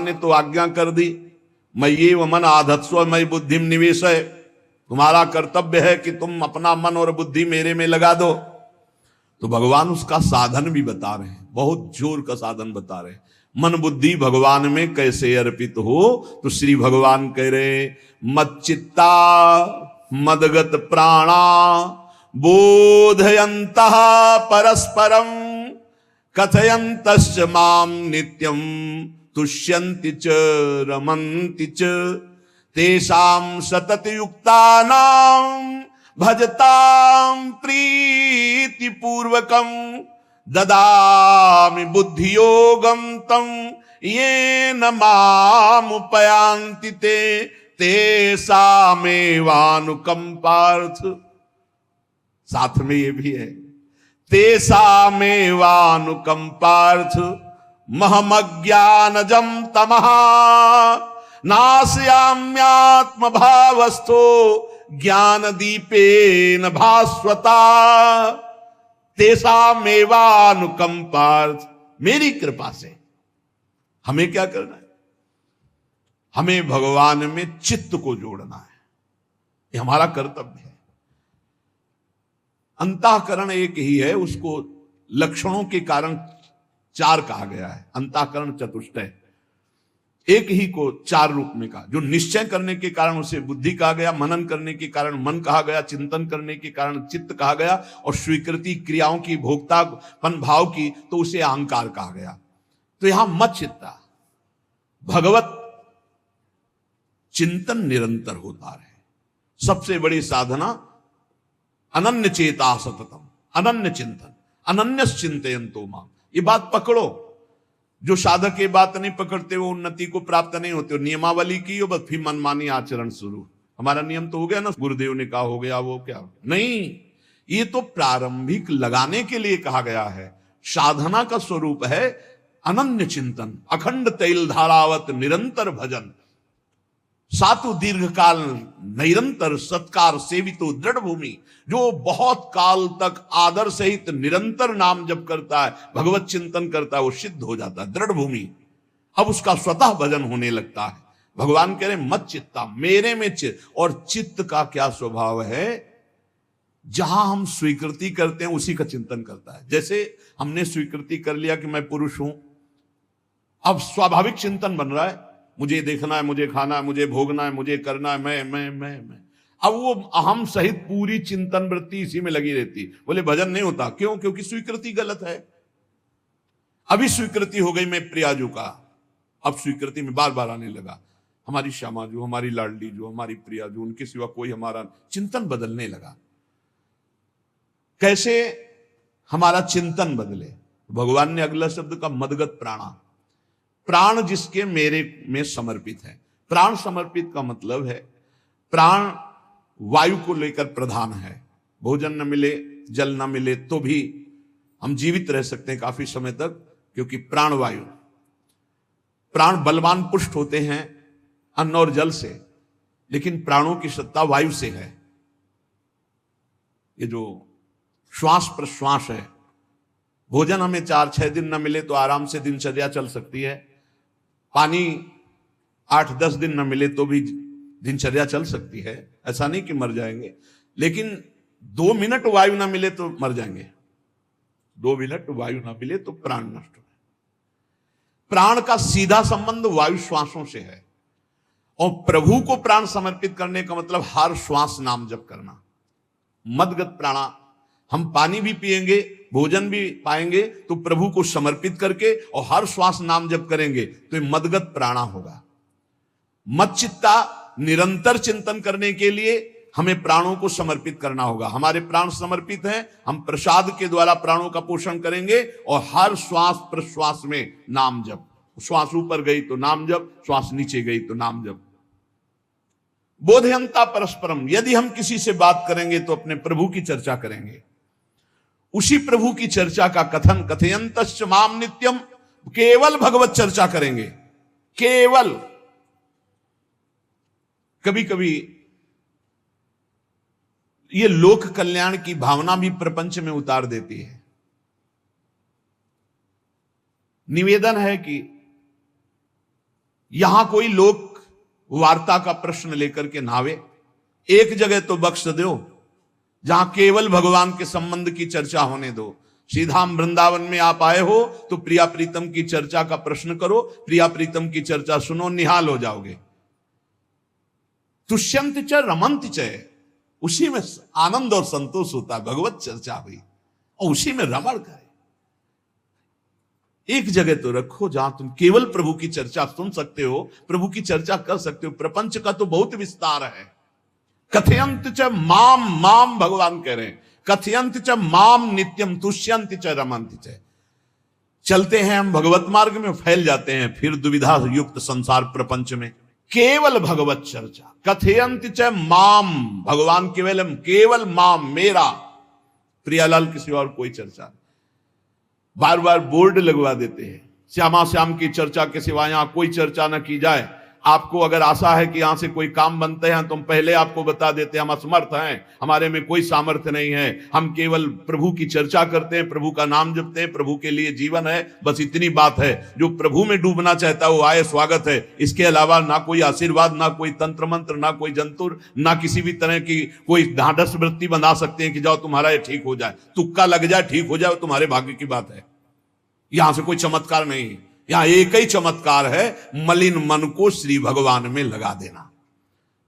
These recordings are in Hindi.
ने तो आज्ञा कर दी, मय्येव मन आधत्स्व मयि बुद्धिम निवेशय, तुम्हारा कर्तव्य है कि तुम अपना मन और बुद्धि मेरे में लगा दो। तो भगवान उसका साधन भी बता रहे हैं, बहुत जोर का साधन बता रहे हैं। मन बुद्धि भगवान में कैसे अर्पित हो, तो श्री भगवान कह रहे मच्चित्ता मदगत प्राणा बोधयन्तः परस्परम कथयन्तश्च माम नित्यम तुष्यन्ति च रमन्ति च तेषां सतत युक्तानां भजतां प्रीति पूर्वकं ददामि बुद्धि योगम तम ये न मामुपयांति ते तेषामेवानुकंपार्थ। साथ में ये भी है तेषामेवानुकंपार्थ महमज्ञानजं तमः नाशयाम्यात्म भावस्थो ज्ञान दीपेन भास्वता। तेषामेवानुकंपार्थ, मेरी कृपा से हमें क्या करना है, हमें भगवान में चित्त को जोड़ना है, ये हमारा कर्तव्य है। अंतःकरण एक ही है, उसको लक्षणों के कारण चार कहा गया है, अंतःकरण चतुष्टय, एक ही को चार रूप में कहा। जो निश्चय करने के कारण उसे बुद्धि कहा गया, मनन करने के कारण मन कहा गया, चिंतन करने के कारण चित्त कहा गया, और स्वीकृति क्रियाओं की भोक्तापन भाव की तो उसे अहंकार कहा गया। तो यहां मत चित्ता, भगवत चिंतन निरंतर होता रहे। सबसे बड़ी साधना अनन्य चेता सततम, अनन्य चिंतन, अनन्य चिंतयन्तो माम। ये बात पकड़ो। जो साधक ये बात नहीं पकड़ते वो उन्नति को प्राप्त नहीं होते। नियमावली की हो बस फिर मनमानी आचरण शुरू। हमारा नियम तो हो गया ना, गुरुदेव ने कहा हो गया, वो क्या नहीं, ये तो प्रारंभिक लगाने के लिए कहा गया है। साधना का स्वरूप है अनन्य चिंतन, अखंड तैल धारावत निरंतर भजन, सातु दीर्घ काल निरंतर सत्कार सेवितो दृढ़ भूमि। जो बहुत काल तक आदर सहित निरंतर नाम जप करता है, भगवत चिंतन करता है, वो सिद्ध हो जाता है, दृढ़ भूमि। अब उसका स्वतः भजन होने लगता है। भगवान कह रहे मत चित्ता, मेरे में चित्त। और चित्त का क्या स्वभाव है, जहां हम स्वीकृति करते हैं उसी का चिंतन करता है। जैसे हमने स्वीकृति कर लिया कि मैं पुरुष हूं, अब स्वाभाविक चिंतन बन रहा है, मुझे देखना है, मुझे खाना है, मुझे भोगना है, मुझे करना है, मैं। अब वो अहम सहित पूरी चिंतन वृत्ति इसी में लगी रहती। बोले भजन नहीं होता, क्यों? क्योंकि स्वीकृति गलत है। अभी स्वीकृति हो गई मैं प्रियाजू का, अब स्वीकृति में बार बार आने लगा हमारी श्यामाजू, हमारी लाडली जो, हमारी प्रियाजू, उनके सिवा कोई हमारा चिंतन बदलने लगा। कैसे हमारा चिंतन बदले? भगवान ने अगला शब्द का मदगत प्राणा, प्राण जिसके मेरे में समर्पित है। प्राण समर्पित का मतलब है प्राण वायु को लेकर प्रधान है। भोजन न मिले, जल न मिले तो भी हम जीवित रह सकते हैं काफी समय तक, क्योंकि प्राण वायु, प्राण बलवान पुष्ट होते हैं अन्न और जल से, लेकिन प्राणों की सत्ता वायु से है। ये जो श्वास प्रश्वास है, भोजन हमें 4-6 दिन न मिले तो आराम से दिनचर्या चल सकती है, पानी 8-10 दिन न मिले तो भी दिनचर्या चल सकती है, ऐसा नहीं कि मर जाएंगे। लेकिन 2 मिनट वायु ना मिले तो मर जाएंगे, 2 मिनट वायु ना मिले तो प्राण नष्ट हो। प्राण का सीधा संबंध वायु श्वासों से है, और प्रभु को प्राण समर्पित करने का मतलब हर श्वास नाम जप करना। मदगत प्राणा, हम पानी भी पिएंगे, भोजन भी पाएंगे तो प्रभु को समर्पित करके और हर श्वास नाम जप करेंगे तो ये मदगत प्राणा होगा। मच्चित्ता, निरंतर चिंतन करने के लिए हमें प्राणों को समर्पित करना होगा। हमारे प्राण समर्पित हैं, हम प्रसाद के द्वारा प्राणों का पोषण करेंगे और हर श्वास प्रश्वास में नाम जप। श्वास ऊपर गई तो नाम जप, श्वास नीचे गई तो नाम जप। बोधयंता परस्परम, यदि हम किसी से बात करेंगे तो अपने प्रभु की चर्चा करेंगे, उसी प्रभु की चर्चा का कथन, कथयंतश्च माम नित्यम, केवल भगवत चर्चा करेंगे, केवल। कभी कभी ये लोक कल्याण की भावना भी प्रपंच में उतार देती है। निवेदन है कि यहां कोई लोक वार्ता का प्रश्न लेकर के नावे, एक जगह तो बख्श दो जहां केवल भगवान के संबंध की चर्चा होने दो। श्रीधाम वृंदावन में आप आए हो तो प्रिया प्रीतम की चर्चा का प्रश्न करो, प्रिया प्रीतम की चर्चा सुनो, निहाल हो जाओगे। तुष्यंत च रमंत च, उसी में आनंद और संतोष होता है। भगवत चर्चा हुई और उसी में रमण करे। एक जगह तो रखो जहां तुम केवल प्रभु की चर्चा सुन सकते हो, प्रभु की चर्चा कर सकते हो। प्रपंच का तो बहुत विस्तार है। कथयंत च माम, माम भगवान कह रहे हैं, कथयंत च माम नित्यम तुष्यंत च रमंत च। चलते हैं हम भगवत मार्ग में, फैल जाते हैं फिर दुविधा युक्त संसार प्रपंच में। केवल भगवत चर्चा, कथयंत च माम, भगवान केवलम, केवल माम, मेरा। प्रियालाल किसी और कोई चर्चा, बार बार बोर्ड लगवा देते हैं, श्यामा श्याम की चर्चा के सिवा यहां कोई चर्चा न की जाए। आपको अगर आशा है कि यहां से कोई काम बनते हैं तो हम पहले आपको बता देते हैं हम असमर्थ हैं, हमारे में कोई सामर्थ्य नहीं है, हम केवल प्रभु की चर्चा करते हैं, प्रभु का नाम जपते हैं, प्रभु के लिए जीवन है, बस इतनी बात है। जो प्रभु में डूबना चाहता है वो आए, स्वागत है। इसके अलावा ना कोई आशीर्वाद, ना कोई तंत्र मंत्र, ना कोई जंतुर, ना किसी भी तरह की कोई ढांढस वृत्ति बना सकते हैं कि जाओ तुम्हारा ये ठीक हो जाए, तुक्का लग जाए, ठीक हो जाए, तुम्हारे भाग्य की बात है। यहां से कोई चमत्कार नहीं है। यहां एक ही चमत्कार है, मलिन मन को श्री भगवान में लगा देना,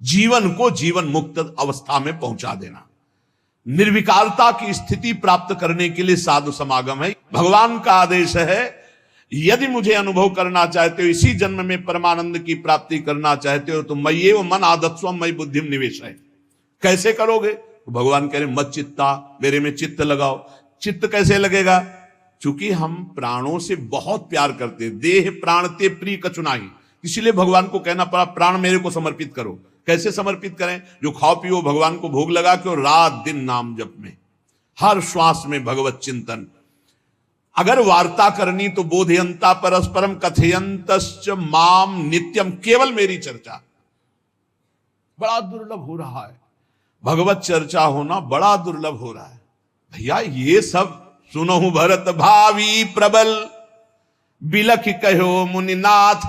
जीवन को जीवन मुक्त अवस्था में पहुंचा देना। निर्विकारता की स्थिति प्राप्त करने के लिए साधु समागम है। भगवान का आदेश है, यदि मुझे अनुभव करना चाहते हो, इसी जन्म में परमानंद की प्राप्ति करना चाहते हो, तो मय्ये वो मन आदत्स्वम मयि बुद्धिम निवेश है। कैसे करोगे? तो भगवान कह रहे मत चित्ता, मेरे में चित्त लगाओ। चित्त कैसे लगेगा? चूंकि हम प्राणों से बहुत प्यार करते हैं, देह प्राण ते प्रिय कचुनाई, इसीलिए भगवान को कहना पड़ा प्राण मेरे को समर्पित करो। कैसे समर्पित करें? जो खाओ पियो भगवान को भोग लगा के, और रात दिन नाम जप में, हर श्वास में भगवत चिंतन। अगर वार्ता करनी तो बोधयंता परस्परम कथयंतश्च माम नित्यम, केवल मेरी चर्चा। बड़ा दुर्लभ हो रहा है, भगवत चर्चा होना बड़ा दुर्लभ हो रहा है। भैया ये सब सुनहु भरत भावी प्रबल, बिलख कहो मुनिनाथ,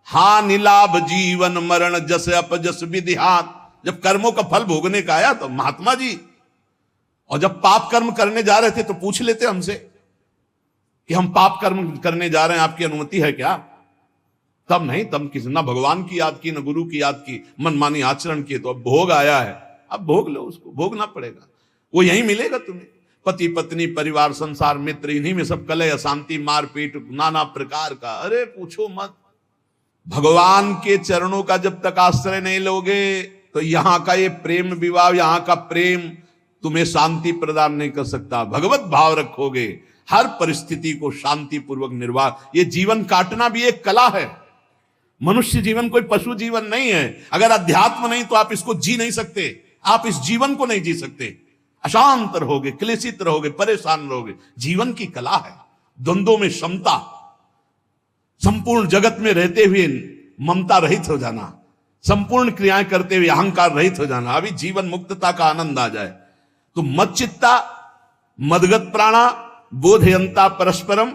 हानि लाभ जीवन मरण जस अपजस विधिहात। जब कर्मों का फल भोगने का आया तो महात्मा जी, और जब पाप कर्म करने जा रहे थे तो पूछ लेते हमसे कि हम पाप कर्म करने जा रहे हैं, आपकी अनुमति है क्या? तब नहीं, तब किसी ना भगवान की याद की, न गुरु की याद की, मनमानी आचरण किए। तो अब भोग आया है, अब भोग लो, उसको भोगना पड़ेगा, वो यही मिलेगा तुम्हें। पति पत्नी परिवार संसार मित्र, इन्हीं में सब कलह अशांति मारपीट नाना प्रकार का। अरे पूछो मत। भगवान के चरणों का जब तक आश्रय नहीं लोगे तो यहां का ये प्रेम विवाह, यहां का प्रेम तुम्हें शांति प्रदान नहीं कर सकता। भगवत भाव रखोगे, हर परिस्थिति को शांति पूर्वक निर्वाह। ये जीवन काटना भी एक कला है। मनुष्य जीवन कोई पशु जीवन नहीं है। अगर अध्यात्म नहीं तो आप इसको जी नहीं सकते, आप इस जीवन को नहीं जी सकते। अशांत रहोगे, क्लेशित रहोगे, परेशान रहोगे। जीवन की कला है द्वंद्वों में समता, संपूर्ण जगत में रहते हुए ममता रहित हो जाना, संपूर्ण क्रियाएं करते हुए अहंकार रहित हो जाना। अभी जीवन मुक्तता का आनंद आ जाए तो मच्चित्ता मदगत प्राणा बोधयंता परस्परम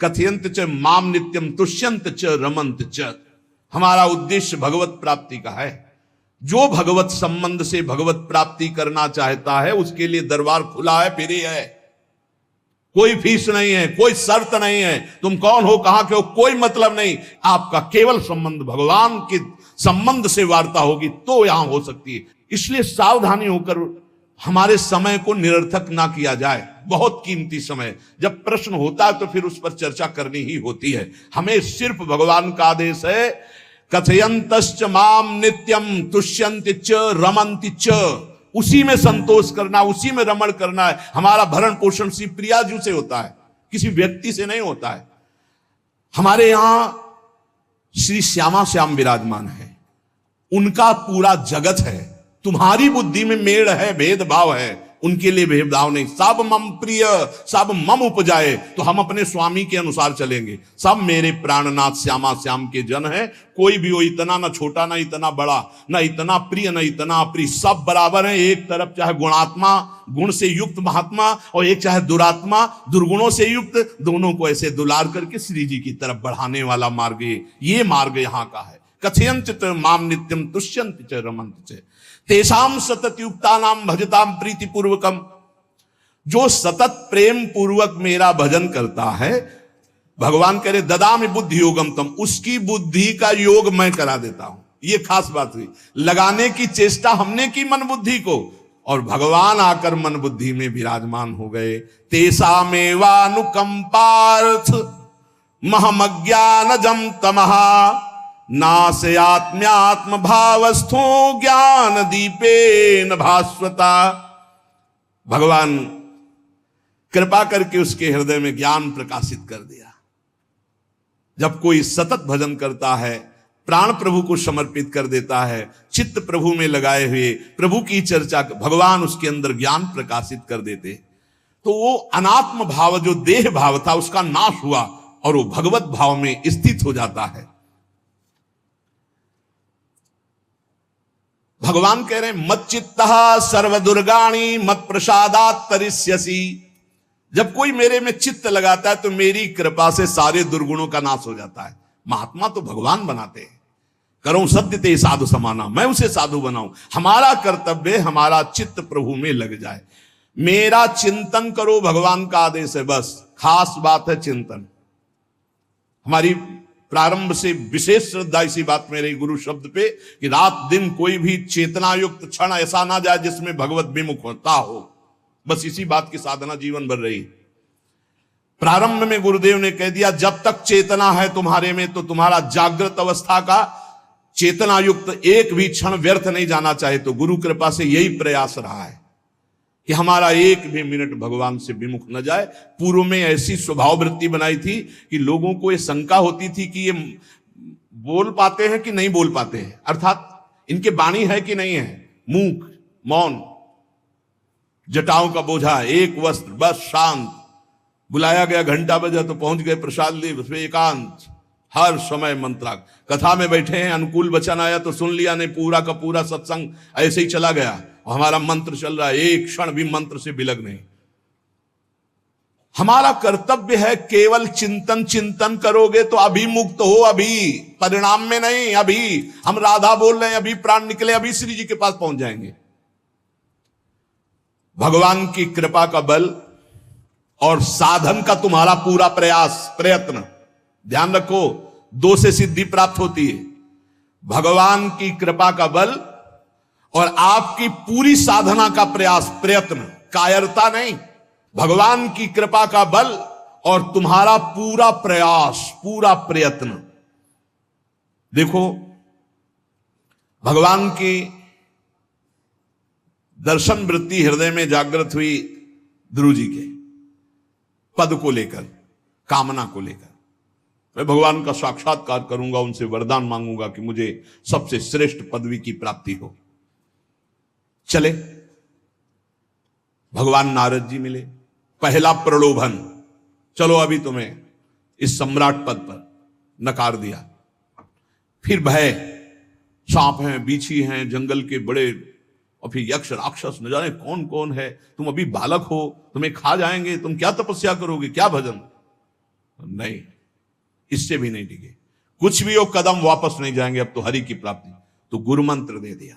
कथयंत च माम नित्यम तुष्यंत च रमंत च। हमारा उद्देश्य भगवत प्राप्ति का है। जो भगवत संबंध से भगवत प्राप्ति करना चाहता है उसके लिए दरबार खुला है, फ्री है, कोई फीस नहीं है, कोई शर्त नहीं है। तुम कौन हो, कहां के हो, कोई मतलब नहीं। आपका केवल संबंध भगवान के संबंध से वार्ता होगी तो यहां हो सकती है। इसलिए सावधानी होकर हमारे समय को निरर्थक ना किया जाए। बहुत कीमती समय, जब प्रश्न होता है तो फिर उस पर चर्चा करनी ही होती है। हमें सिर्फ भगवान का आदेश है, कथयंतश्च माम नित्यम तुष्यन्ति च रमन्ति च, उसी में संतोष करना, उसी में रमण करना है। हमारा भरण पोषण श्री प्रियाजू से होता है, किसी व्यक्ति से नहीं होता है। हमारे यहां श्री श्यामा श्याम विराजमान है, उनका पूरा जगत है। तुम्हारी बुद्धि में मेड़ है, भेदभाव है, उनके लिए भेदभाव नहीं। सब मम प्रिय, सब मम उपजाए, तो हम अपने स्वामी के अनुसार चलेंगे। सब मेरे प्राणनाथ श्यामा श्याम के जन है, कोई भी हो, इतना ना छोटा ना इतना बड़ा, ना इतना प्रिय ना इतना अप्रिय, सब बराबर है। एक तरफ चाहे गुणात्मा, गुण से युक्त महात्मा, और एक चाहे दुरात्मा, दुर्गुणों से युक्त, दोनों को ऐसे दुलार करके श्री जी की तरफ बढ़ाने वाला मार्ग ये मार्ग यहाँ का है। कथयंत माम नित्यम तुष्यंत च रमंत च तेषाम सतत युक्ता नाम भजताम प्रीति पूर्वकम। जो सतत प्रेम पूर्वक मेरा भजन करता है, भगवान करे ददामि बुद्धि योगम तम, उसकी बुद्धि का योग मैं करा देता हूं। ये खास बात हुई, लगाने की चेष्टा हमने की मन बुद्धि को, और भगवान आकर मन बुद्धि में विराजमान हो गए। तेषामेवानुकंपार्थ महमज्ञानजम तमहा नासयात्म्यात्म भावस्थो ज्ञान दीपेन भास्वता। भगवान कृपा करके उसके हृदय में ज्ञान प्रकाशित कर दिया। जब कोई सतत भजन करता है, प्राण प्रभु को समर्पित कर देता है, चित्त प्रभु में लगाए हुए प्रभु की चर्चा, भगवान उसके अंदर ज्ञान प्रकाशित कर देते, तो वो अनात्म भाव जो देह भाव था उसका नाश हुआ और वो भगवत भाव में स्थित हो जाता है। भगवान कह रहे हैं मत चित्तः सर्व दुर्गाणी मत प्रसादात तरिष्यसि। जब कोई मेरे में चित्त लगाता है तो मेरी कृपा से सारे दुर्गुणों का नाश हो जाता है। महात्मा तो भगवान बनाते हैं। करो सत्य ते साधु समाना, मैं उसे साधु बनाऊं। हमारा कर्तव्य, हमारा चित्त प्रभु में लग जाए। मेरा चिंतन करो, भगवान का आदेश है। बस खास बात है चिंतन। हमारी प्रारंभ से विशेष श्रद्धा इसी बात में रही गुरु शब्द पे कि रात दिन कोई भी चेतना युक्त क्षण ऐसा ना जाए जिसमें भगवत विमुखता हो। बस इसी बात की साधना जीवन भर रही। प्रारंभ में गुरुदेव ने कह दिया जब तक चेतना है तुम्हारे में, तो तुम्हारा जागृत अवस्था का चेतना युक्त एक भी क्षण व्यर्थ नहीं जाना चाहे। तो गुरु कृपा से यही प्रयास रहा है कि हमारा एक भी मिनट भगवान से विमुख न जाए। पूर्व में ऐसी स्वभाव वृत्ति बनाई थी कि लोगों को ये शंका होती थी कि ये बोल पाते हैं कि नहीं बोल पाते हैं, अर्थात इनके वाणी है कि नहीं है। मूक, मौन, जटाओं का बोझा, एक वस्त्र, बस शांत। बुलाया गया, घंटा बजा तो पहुंच गए, प्रसाद ली, उसमें एकांत, हर समय मंत्राग। कथा में बैठे हैं, अनुकूल वचन आया तो सुन लिया, नहीं पूरा का पूरा सत्संग ऐसे ही चला गया। हमारा मंत्र चल रहा है, एक क्षण भी मंत्र से बिलग नहीं। हमारा कर्तव्य है केवल चिंतन। चिंतन करोगे तो अभी मुक्त हो, अभी परिणाम में नहीं। अभी हम राधा बोल रहे हैं, अभी प्राण निकले, अभी श्री जी के पास पहुंच जाएंगे। भगवान की कृपा का बल और साधन का तुम्हारा पूरा प्रयास, प्रयत्न। ध्यान रखो, दो से सिद्धि प्राप्त होती है। भगवान की कृपा का बल और आपकी पूरी साधना का प्रयास, प्रयत्न, कायरता नहीं। भगवान की कृपा का बल और तुम्हारा पूरा प्रयास, पूरा प्रयत्न। देखो, भगवान की दर्शन वृत्ति हृदय में जागृत हुई ध्रुव जी के पद को लेकर, कामना को लेकर। मैं भगवान का साक्षात्कार करूंगा, उनसे वरदान मांगूंगा कि मुझे सबसे श्रेष्ठ पदवी की प्राप्ति हो। चले, भगवान नारद जी मिले। पहला प्रलोभन, चलो अभी तुम्हें इस सम्राट पद पर नकार दिया। फिर भय, सांप हैं, बीछी हैं, जंगल के बड़े, और फिर यक्ष राक्षस, न जाने कौन कौन है। तुम अभी बालक हो, तुम्हें खा जाएंगे, तुम क्या तपस्या करोगे, क्या भजन। नहीं, इससे भी नहीं टिके। कुछ भी हो, कदम वापस नहीं जाएंगे, अब तो हरि की प्राप्ति। तो गुरु मंत्र दे दिया।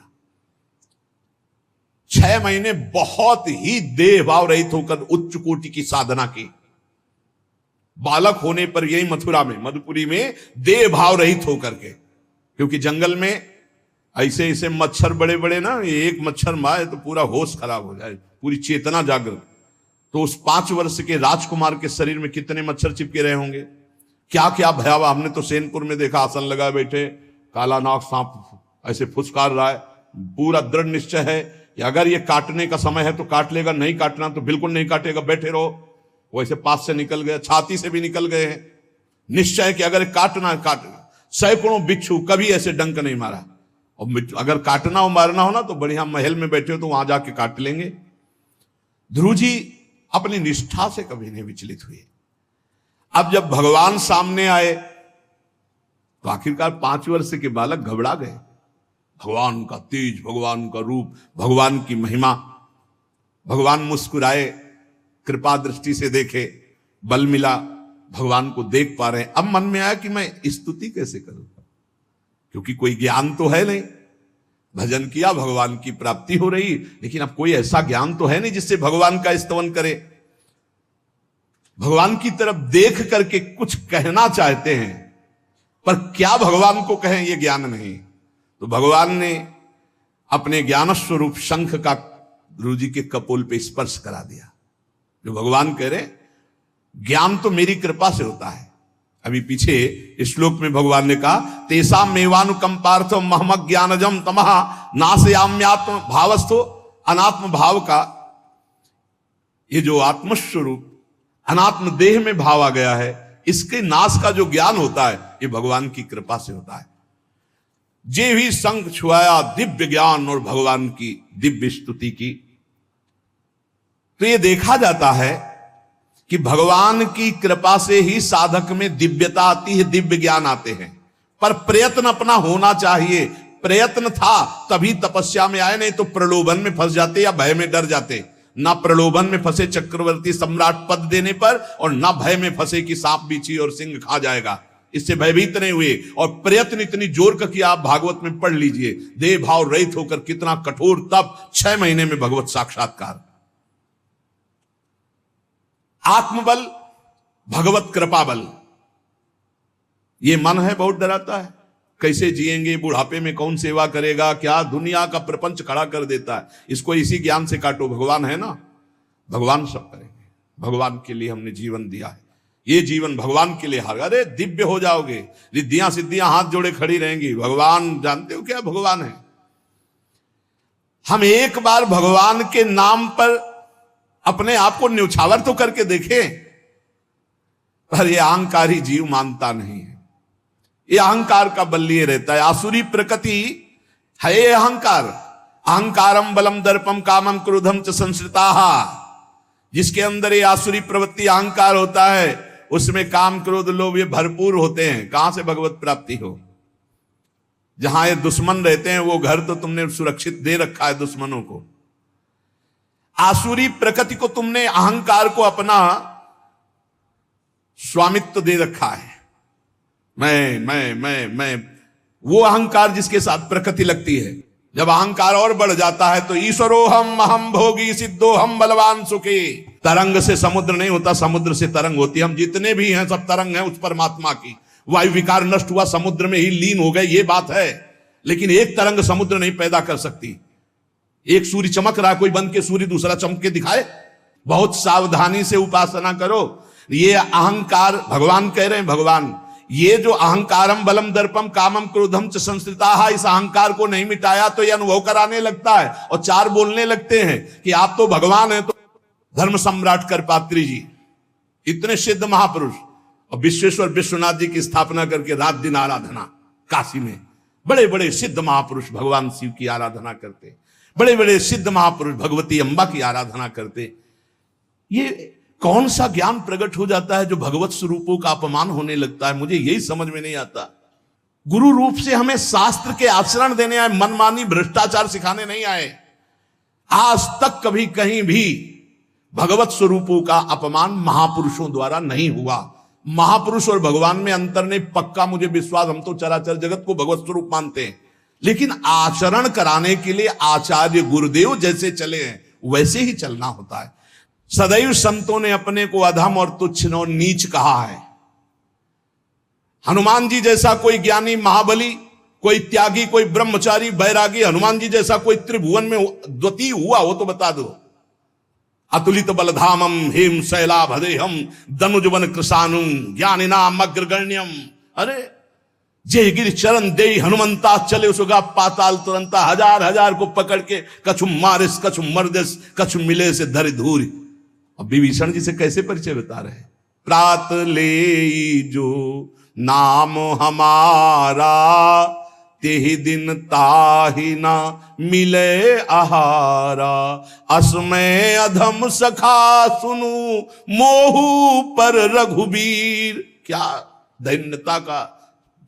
6 महीने बहुत ही देह भाव रहित होकर उच्च कोटि की साधना की। बालक होने पर यही मथुरा में, मधुपुरी में देह भाव रहित होकर के, क्योंकि जंगल में ऐसे ऐसे मच्छर बड़े बड़े ना, एक मच्छर मारे तो पूरा होश खराब हो जाए, पूरी चेतना जागृत। तो उस 5 वर्ष के राजकुमार के शरीर में कितने मच्छर चिपके रहे होंगे, क्या क्या भयावह। हमने तो सेनपुर में देखा, आसन लगाए बैठे, काला नाग सांप ऐसे फुसकार रहा है। पूरा दृढ़ निश्चय है कि अगर ये काटने का समय है तो काट लेगा, नहीं काटना तो बिल्कुल नहीं काटेगा, बैठे रहो। वैसे पास से निकल गए, छाती से भी निकल गए हैं। निश्चय है कि अगर काटना काट। सैकड़ों बिच्छू, कभी ऐसे डंक नहीं मारा। और अगर काटना हो, मारना हो ना, तो बढ़िया महल में बैठे हो तो वहां जाके काट लेंगे। ध्रुव जी अपनी निष्ठा से कभी नहीं विचलित हुए। अब जब भगवान सामने आए तो आखिरकार 5 वर्ष के बालक घबरा गए। भगवान का तेज, भगवान का रूप, भगवान की महिमा। भगवान मुस्कुराए, कृपा दृष्टि से देखे, बल मिला, भगवान को देख पा रहे हैं। अब मन में आया कि मैं स्तुति कैसे करूं, क्योंकि कोई ज्ञान तो है नहीं। भजन किया, भगवान की प्राप्ति हो रही, लेकिन अब कोई ऐसा ज्ञान तो है नहीं जिससे भगवान का स्तवन करे। भगवान की तरफ देख करके कुछ कहना चाहते हैं, पर क्या भगवान को कहें ये ज्ञान नहीं। तो भगवान ने अपने ज्ञान स्वरूप शंख का ध्रुव जी के कपोल पे स्पर्श करा दिया। जो भगवान कह रहे ज्ञान तो मेरी कृपा से होता है। अभी पीछे श्लोक में भगवान ने कहा तेसा मेवानुकंपार्थ महमक ज्ञानजम तमहा नाशयाम्यात्म भावस्थो, अनात्म भाव का ये जो आत्मस्वरूप अनात्म देह में भाव आ गया है, इसके नाश का जो ज्ञान होता है ये भगवान की कृपा से होता है। जे भी संग छुआया दिव्य ज्ञान और भगवान की दिव्य स्तुति की। तो ये देखा जाता है कि भगवान की कृपा से ही साधक में दिव्यता आती है, दिव्य ज्ञान आते हैं। पर प्रयत्न अपना होना चाहिए। प्रयत्न था तभी तपस्या में आए, नहीं तो प्रलोभन में फंस जाते या भय में डर जाते। ना प्रलोभन में फंसे चक्रवर्ती सम्राट पद देने पर, और ना भय में फंसे कि सांप बिच्छी और सिंह खा जाएगा, इससे भयभीत नहीं हुए। और प्रयत्न इतनी जोर का किया, आप भागवत में पढ़ लीजिए, देह भाव रहित होकर कितना कठोर तप, 6 महीने में भगवत साक्षात्कार। आत्मबल, भगवत कृपा बल। ये मन है बहुत डराता है, कैसे जिएंगे, बुढ़ापे में कौन सेवा करेगा, क्या दुनिया का प्रपंच खड़ा कर देता है। इसको इसी ज्ञान से काटो, भगवान है ना, भगवान सब करेंगे। भगवान के लिए हमने जीवन दिया है, ये जीवन भगवान के लिए हार। अरे दिव्य हो जाओगे, रिद्धियां सिद्धियां हाथ जोड़े खड़ी रहेंगी। भगवान जानते हो क्या भगवान है। हम एक बार भगवान के नाम पर अपने आप को न्यौछावर तो करके देखें। पर यह अहंकारी जीव मानता नहीं है, ये अहंकार का बल लिए रहता है। आसुरी प्रकृति है ये अहंकार। अहंकारम बलम दर्पम कामम क्रोधम च संश्रिताः। जिसके अंदर ये आसुरी प्रवृत्ति अहंकार होता है, उसमें काम क्रोध लोभ ये भरपूर होते हैं। कहां से भगवत प्राप्ति हो। जहां ये दुश्मन रहते हैं वो घर तो तुमने सुरक्षित दे रखा है दुश्मनों को। आसुरी प्रकृति को तुमने अहंकार को अपना स्वामित्व दे रखा है। मैं वो अहंकार जिसके साथ प्रकृति लगती है। जब अहंकार और बढ़ जाता है तो ईश्वरोहम अहम भोगी सिद्धोहम बलवान सुखी। तरंग से समुद्र नहीं होता, समुद्र से तरंग होती है। हम जितने भी हैं सब तरंग हैं उस परमात्मा की। वायु विकार नष्ट हुआ, समुद्र में ही लीन हो गए, ये बात है। लेकिन एक तरंग समुद्र नहीं पैदा कर सकती। एक सूर्य चमक रहा, कोई बंद के सूर्य दूसरा चमक के दिखाए। बहुत सावधानी से उपासना करो। ये अहंकार भगवान कह रहे हैं, भगवान ये जो अहंकारम बलम दर्पम कामम क्रोधम च संस्कृता, इस अहंकार को नहीं मिटाया तो ये अनुभव कराने लगता है और 4 बोलने लगते हैं कि आप तो भगवान हैं। तो धर्म सम्राट करपात्री जी इतने सिद्ध महापुरुष, और विश्वेश्वर विश्वनाथ जी की स्थापना करके रात दिन आराधना। काशी में बड़े बड़े सिद्ध महापुरुष भगवान शिव की आराधना करते, बड़े बड़े सिद्ध महापुरुष भगवती अम्बा की आराधना करते। ये कौन सा ज्ञान प्रकट हो जाता है जो भगवत स्वरूपों का अपमान होने लगता है। मुझे यही समझ में नहीं आता। गुरु रूप से हमें शास्त्र के आचरण देने आए, मनमानी भ्रष्टाचार सिखाने नहीं आए। आज तक कभी कहीं भी भगवत स्वरूपों का अपमान महापुरुषों द्वारा नहीं हुआ। महापुरुष और भगवान में अंतर नहीं, पक्का मुझे विश्वास। हम तो चराचर जगत को भगवत स्वरूप मानते हैं, लेकिन आचरण कराने के लिए आचार्य गुरुदेव जैसे चले हैं वैसे ही चलना होता है। सदैव संतों ने अपने को अधम और तुच्छ और नीच कहा है। हनुमान जी जैसा कोई ज्ञानी महाबली, कोई त्यागी, कोई ब्रह्मचारी बैरागी, हनुमान जी जैसा कोई त्रिभुवन में द्वितीय हुआ हो तो बता दो। अतुलित बलधामम हेम शैलाभदेहम दनुजवन कृशानुम ज्ञानिनाम अग्रगण्यम। अरे जय गिर चरण दे हनुमंता चले उसगा पाताल तुरंता। हजार हजार को पकड़ के कछु मारिस कछु मर्दिस कछु मिले से धरि धूरी। अब विभीषण जी से कैसे परिचय बता रहे हैं। प्रात ले जो नाम हमारा तेहि दिन ताहि ना मिले आहारा, असमय अधम सखा सुनु मोहू पर रघुबीर। क्या दैन्यता का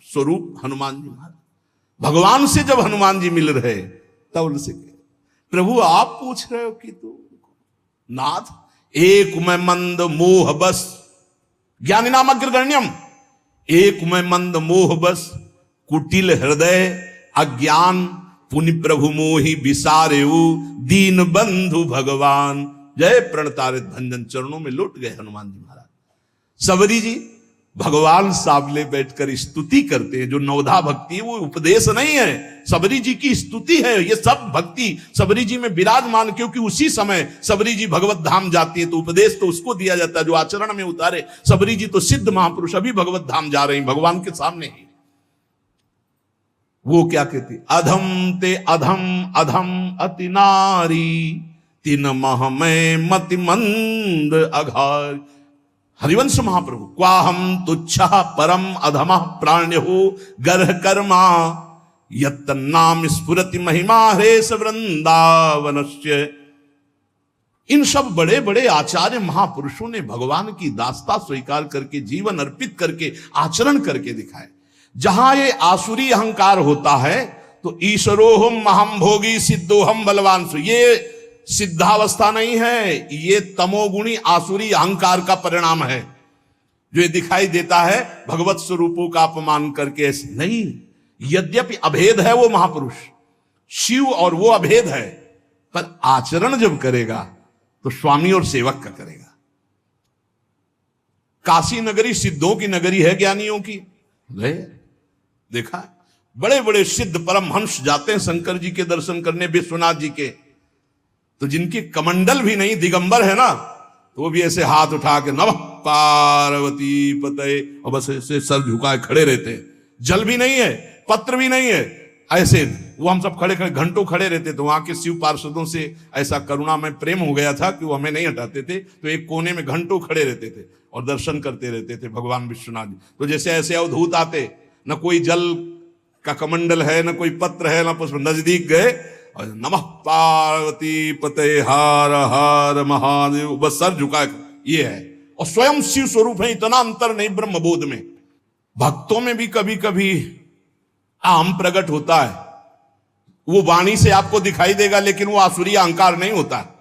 स्वरूप हनुमान जी महाराज। भगवान से जब हनुमान जी मिल रहे तब उनसे प्रभु आप पूछ रहे हो कि तू नाथ एक मैं मंद मोह बस, ज्ञानी नाम अग्रगण्यम, एक मैं मंद मोह बस, कुटिल हृदय अज्ञान, पुनि प्रभु मोहि विसारेऊ, दीन बंधु भगवान। जय प्रणतारित भंजन, चरणों में लौट गए हनुमान जी महाराज। सबरी जी भगवान सामने बैठकर स्तुति करते हैं। जो नवधा भक्ति है वो उपदेश नहीं है, सबरी जी की स्तुति है। ये सब भक्ति सबरी जी में विराजमान, क्योंकि उसी समय सबरी जी भगवत धाम जाती है तो उपदेश तो उसको दिया जाता है जो आचरण में उतारे। सबरी जी तो सिद्ध महापुरुष अभी भगवत धाम जा रहे हैं भगवान के सामने ही। वो क्या कहती, अधम ते अधम अधम अति नारी, तीन मह में मति मंद अघार। हरिवंश महाप्रभु, क्वाहम तुच्छा परम अधम प्राण्य हो गर्ह कर्मा, यत् नाम स्फुरति महिमा हरेश वृंदावनस्य। इन सब बड़े बड़े आचार्य महापुरुषों ने भगवान की दास्ता स्वीकार करके, जीवन अर्पित करके, आचरण करके दिखाए। जहां ये आसुरी अहंकार होता है तो ईश्वरोहम महम भोगी सिद्धोहम बलवान, ये सिद्धावस्था नहीं है, ये तमोगुणी आसुरी अहंकार का परिणाम है जो ये दिखाई देता है भगवत स्वरूपों का अपमान करके। नहीं, यद्यपि अभेद है वो महापुरुष शिव और वो अभेद है, पर आचरण जब करेगा तो स्वामी और सेवक का करेगा। काशी नगरी सिद्धों की नगरी है, ज्ञानियों की। देखा बड़े बड़े सिद्ध परमहंस जाते हैं शंकर जी के दर्शन करने, विश्वनाथ जी के, तो जिनकी कमंडल भी नहीं, दिगंबर है ना, तो वो भी ऐसे हाथ उठा के नमः पार्वती पते, और बस ऐसे सर झुकाए खड़े रहते हैं। जल भी नहीं है, पत्र भी नहीं है, ऐसे वो हम सब खड़े खड़े घंटों खड़े रहते। तो वहां के शिव पार्षदों से ऐसा करुणा में प्रेम हो गया था कि वो हमें नहीं हटाते थे, तो एक कोने में घंटों खड़े रहते थे और दर्शन करते रहते थे भगवान विश्वनाथ जी। तो जैसे ऐसे अवधूत आते, न कोई जल का कमंडल है, न कोई पत्र है, न पुष्प, नजदीक गए और नमः पार्वती पते हार हार महादेव, बस सर झुकाए, ये है। और स्वयं शिव स्वरूप है, इतना अंतर नहीं ब्रह्म बोध में। भक्तों में भी कभी कभी आम प्रकट होता है, वो वाणी से आपको दिखाई देगा, लेकिन वो आसुरी अहंकार नहीं होता है।